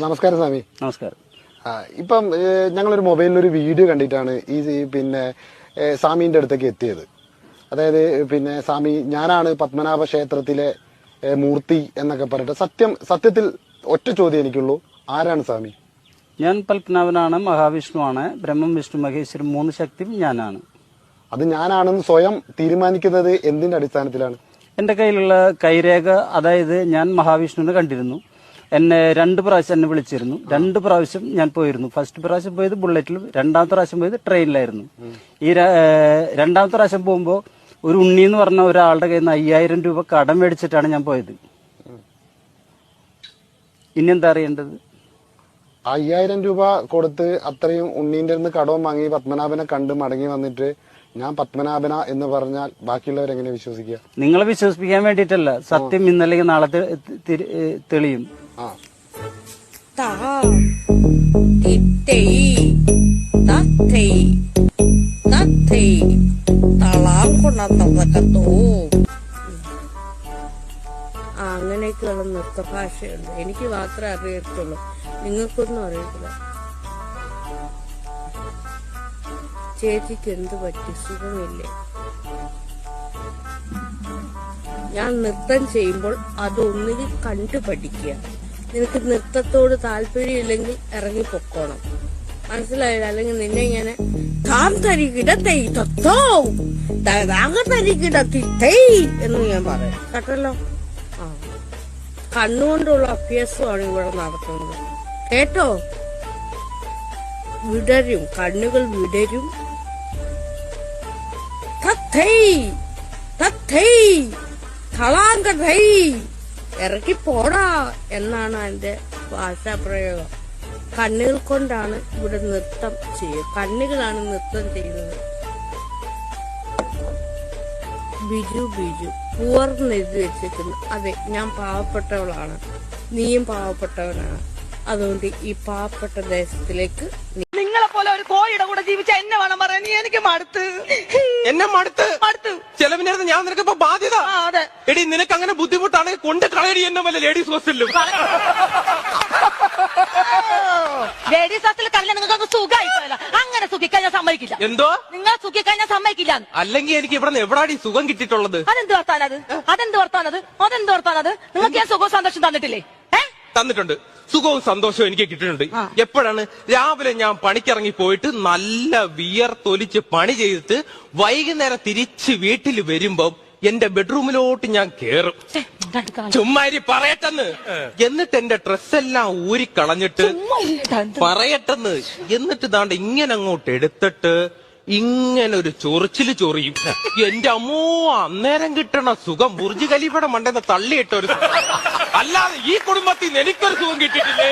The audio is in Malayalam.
നമസ്കാരം സ്വാമി. നമസ്കാരം. ഇപ്പം ഞങ്ങളൊരു മൊബൈലിലൊരു വീഡിയോ കണ്ടിട്ടാണ് പിന്നെ സ്വാമീന്റെ അടുത്തേക്ക് എത്തിയത്. അതായത് പിന്നെ സ്വാമി ഞാനാണ് പത്മനാഭ ക്ഷേത്രത്തിലെ മൂർത്തി എന്നൊക്കെ പറഞ്ഞിട്ട് സത്യത്തിൽ ഒറ്റ ചോദ്യം എനിക്കുള്ളൂ, ആരാണ് സ്വാമി? ഞാൻ പത്മനാഭനാണ്, മഹാവിഷ്ണുവാണ്, ബ്രഹ്മം വിഷ്ണു മഹേശ്വരൻ 3 ശക്തിയും ഞാനാണ്. അത് ഞാനാണെന്ന് സ്വയം തീരുമാനിക്കുന്നത് എന്തിന്റെ അടിസ്ഥാനത്തിലാണ്? എന്റെ കയ്യിലുള്ള കൈരേഖ, അതായത് ഞാൻ മഹാവിഷ്ണുവിനെ കണ്ടിരുന്നു. എന്നെ 2 പ്രാവശ്യം എന്നെ വിളിച്ചിരുന്നു. 2 പ്രാവശ്യം ഞാൻ പോയിരുന്നു. ഫസ്റ്റ് പ്രാവശ്യം പോയത് ബുള്ളറ്റിലും, 2ാമത്തെ പ്രാവശ്യം പോയത് ട്രെയിനിലായിരുന്നു. ഈ 2ാമത്തെ പ്രാവശ്യം പോകുമ്പോൾ ഒരു ഉണ്ണി എന്ന് പറഞ്ഞ ഒരാളുടെ കയ്യിൽ നിന്ന് 5000 രൂപ കടം മേടിച്ചിട്ടാണ് ഞാൻ പോയത്. ഇനി എന്താ അറിയേണ്ടത്? 5000 രൂപ കൊടുത്ത് അത്രയും ഉണ്ണീന്റെ നിന്ന് കടവും വാങ്ങി പത്മനാഭനെ കണ്ട് മടങ്ങി വന്നിട്ട് ഞാൻ പത്മനാഭന എന്ന് പറഞ്ഞാൽ ബാക്കിയുള്ളവരെങ്ങനെ വിശ്വസിക്കുക? നിങ്ങളെ വിശ്വസിപ്പിക്കാൻ വേണ്ടിയിട്ടല്ല, സത്യം ഇന്നല്ലെങ്കിൽ നാളെ തെളിയും. അങ്ങനെയൊക്കെയുള്ള നൃത്തഭാഷയുണ്ട്. എനിക്ക് മാത്രമേ അറിയത്തുള്ളൂ, നിങ്ങൾക്കൊന്നും അറിയത്തില്ല. ചേച്ചിക്ക് എന്ത് പറ്റി? സുഖമില്ലേ? ഞാൻ നൃത്തം ചെയ്യുമ്പോൾ അതൊന്നിൽ കണ്ടു പഠിക്കുക. നിനക്ക് നൃത്തത്തോട് താല്പര്യമില്ലെങ്കിൽ ഇറങ്ങി പൊക്കോണം, മനസ്സിലായില്ല? അല്ലെങ്കിൽ നിന്നെ ഇങ്ങനെ താം തരികിടത്തൈ തൊത്തോ തരികിടത്തിത്തൈ എന്ന് ഞാൻ പറയാം, കേട്ടല്ലോ? കണ്ണുകൊണ്ടുള്ള അഭ്യാസമാണ് ഇവിടെ നടത്തുന്നത്, കേട്ടോ? വിടരും, കണ്ണുകൾ വിടരും. ഇറക്കി പോടാ എന്നാണ് എന്റെ ഭാഷാപ്രയോഗം. കണ്ണുകൾ കൊണ്ടാണ് ഇവിടെ നൃത്തം ചെയ്യുക, കണ്ണുകളാണ് നൃത്തം ചെയ്യുന്നത്. ബിജു പൂർണ്ണെഴുതി വെച്ചിരിക്കുന്നു. അതെ, ഞാൻ പാവപ്പെട്ടവളാണ്, നീയും പാവപ്പെട്ടവനാണ്. അതുകൊണ്ട് ഈ പാവപ്പെട്ട ദേശത്തിലേക്ക് നിങ്ങളെ പോലെ ഒരു കോഴിയുടെ കൂടെ ജീവിച്ച എന്നെ വേണം പറയാൻ. നീ എനിക്ക് മടുത്ത് ചെലവിനായിരുന്നു ഞാൻ നിനക്കിപ്പോ ബാധ്യത. അതെ എടി, നിനക്ക് അങ്ങനെ ബുദ്ധിമുട്ടാണെങ്കിൽ കൊണ്ട് കളയടി എന്നെ വല്ല ലേഡീസ് ഹോസ്റ്റലിലും. ലേഡീസ് ഹോസ്റ്റലിൽ കളയാൻ നിങ്ങൾക്ക് സുഖമായി പോയല്ലോ. അങ്ങനെ സുഖിക്കാൻ സമ്മതിക്കില്ല. എന്തോ? നിങ്ങൾ സുഖിക്കാൻ സമ്മതിക്കില്ല. അല്ലെങ്കിൽ എനിക്ക് ഇവിടെ എവിടാടി സുഖം കിട്ടിയിട്ടുള്ളത്? അതെന്ത് വർത്താനത്? നിങ്ങൾക്ക് ഞാൻ സുഖവും സന്തോഷം തന്നിട്ടില്ലേ? തന്നിട്ടുണ്ട്. സുഖവും സന്തോഷവും എനിക്ക് കിട്ടിയിട്ടുണ്ട്. എപ്പോഴാണ്? രാവിലെ ഞാൻ പണിക്കിറങ്ങി പോയിട്ട് നല്ല വിയർത്തൊലിച്ച് പണി ചെയ്തിട്ട് വൈകുന്നേരം തിരിച്ച് വീട്ടിൽ വരുമ്പോ എന്റെ ബെഡ്റൂമിലോട്ട് ഞാൻ കേറും. ചുമ്മാരി പറയട്ടെന്ന്. എന്നിട്ട് എന്റെ ഡ്രസ്സെല്ലാം ഊരിക്കളഞ്ഞിട്ട് പറയട്ടെന്ന്. എന്നിട്ട് ദാണ്ട് ഇങ്ങനെ അങ്ങോട്ട് എടുത്തിട്ട് ഇങ്ങനെ ഒരു ചൊറിച്ചില് ചൊറിയും. എന്റെ അമ്മോ, അന്നേരം കിട്ടണ സുഖം ബുർജ് ഖലീഫയുടെ മണ്ടെന്ന് തള്ളിയിട്ടൊരു. അല്ലാതെ ഈ കുടുംബത്തിൽ നിന്ന് എനിക്കൊരു സുഖം കിട്ടിയിട്ടില്ലേ?